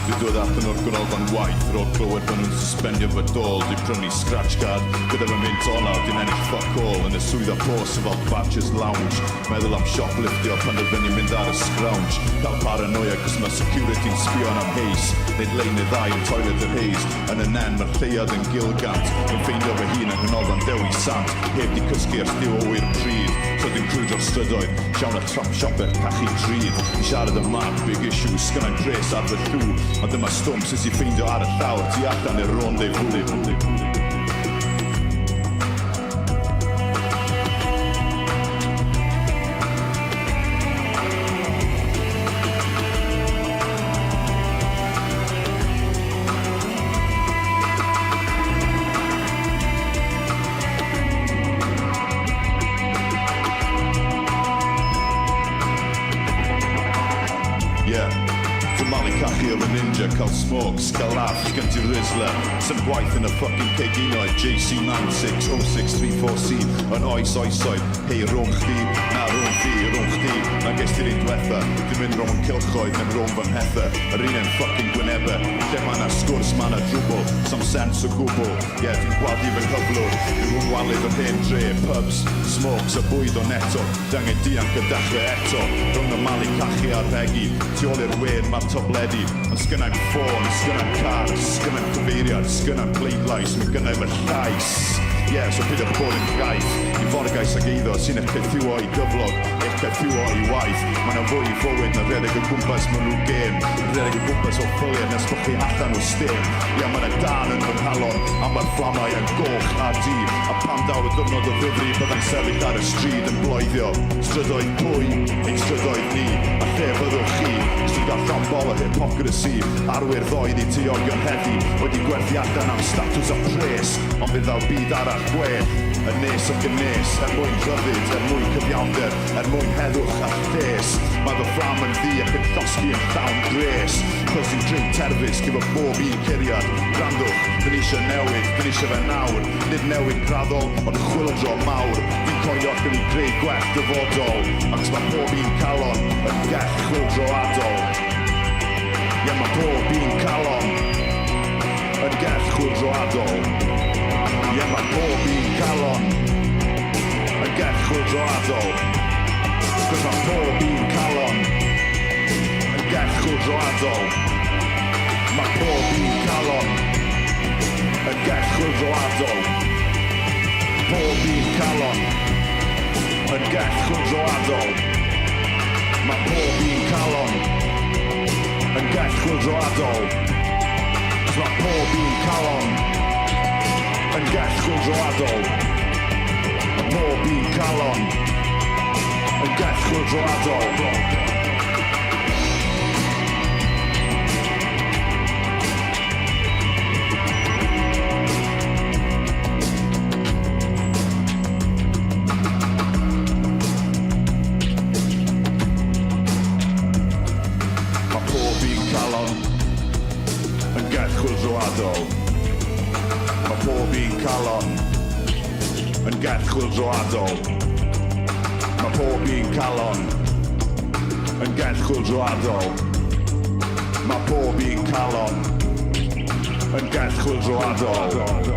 Di dod allan o'r ganolfan waith Ro'r clywed fan nhw'n suspendio fy dôl Di prynu scratch card Gyda fy mynd ona Di'n ennill fuck all Yn y swydd a pos fel Badgers Lounge Meddwl am shopliftio pan dyfynu mynd ar y scrounge Cael paranoia cos mae security'n sbion am heis Nid lein y ddau yn toilet yr heis Yn y nen mae'r lleiad yn gilgant Yn ffeindio fy hun yng nghanolfan Dewi Sant Heb di cysgu ers diw o wyr pryd So di'n crwydro'r strydoedd Siawn y trap shopper cachu drud I siarad y map big issue Sgynna'n gres ar fy llw Ond dyma stwmp sy'n si ffeindio ar y llawr Tu allan i'r rendezvous Cael smokes, cael laugh, gan ti Rizzler Sy'n gwaith yn y fucking ceginoedd JC960634C Yn oes oesoedd Hei rhwng chdi, na rhwng chdi Na ges ti'r un diwetha Dwi'n mynd rhwng cilchoedd, neu rhwng fy mhetha Yr un yn fucking gwynebau Lle ma na sgwrs, ma na drwbl Some sense o gwbl Fi'n gwadu fy nghyflwr Dwi'n rhwng walid o'r hen dre Pubs, smokes, a bwyd o neto Dangen dianc y dechrau eto Rhwng y mali cachu a'r regi Tu ôl i'r wen, mae'r tobledi Ond sgynna'n ffôn, sgynna'n car, sgynna'n cyfeiriad, sgynna'n pleidlais, mae gynnau fy llais. So pidwch bod yn gaeth, I forgais ag eiddo sy'n eich pethio i gyflog, eich pethio i waith. Mae'n am fwy I fywyd na redeg o gwmpas maen nhw gêm, redeg o gwmpas o ffyliad nes bych chi allan o stem. Mae'n y dan yn fy nghalon, a mae'r fflamau yn goch a di, a pam daw y dwrnod o ddifri byddai'n sefyll ar y stryd yn bloeddio. Strydoedd pwy, ein strydoedd ni, a lle fyddwch chi, sy'n gael llambol o hypocrisy, arwyr ddoedd I teogion heddi, wedi gwerthu allan am status a pres, ond bydd ddal byd arall gwell, nes ac yn nes, mwyn rhyddid, mwyn cyfiawnder, mwyn heddwch a lles. Mae fy fflam yn ddi ac yn llosgi yn llawn gres, cos i'n drink terfus, gyda bob un curiad. Grandwch, dyn eisiau newid, dyn eisiau fe nawr, nid newid graddol, ond chwildro mawr. Fi'n coelio ac yn I greu gwell dyfodol, ac mae bob un calon yn gell chwildro adol. Mae bob un calon yn gell chwildro adol. Mae bob un calon yn gell chwildro adol. Cos mae bob un calon yn gell chwildro adol. Mae bob un calon yn gell chwildro adol. Bob un calon yn gell chwildro adol. Mae bob un calon yn gell chwildro adol. Cos mae bob un calon yn gell chwildro adol. Mae bob un calon yn gell chwildro adol. Yn gell chwildro adol. Mae pob un calon yn gell chwildro adol. Mae pob un calon yn gell chwildro adol.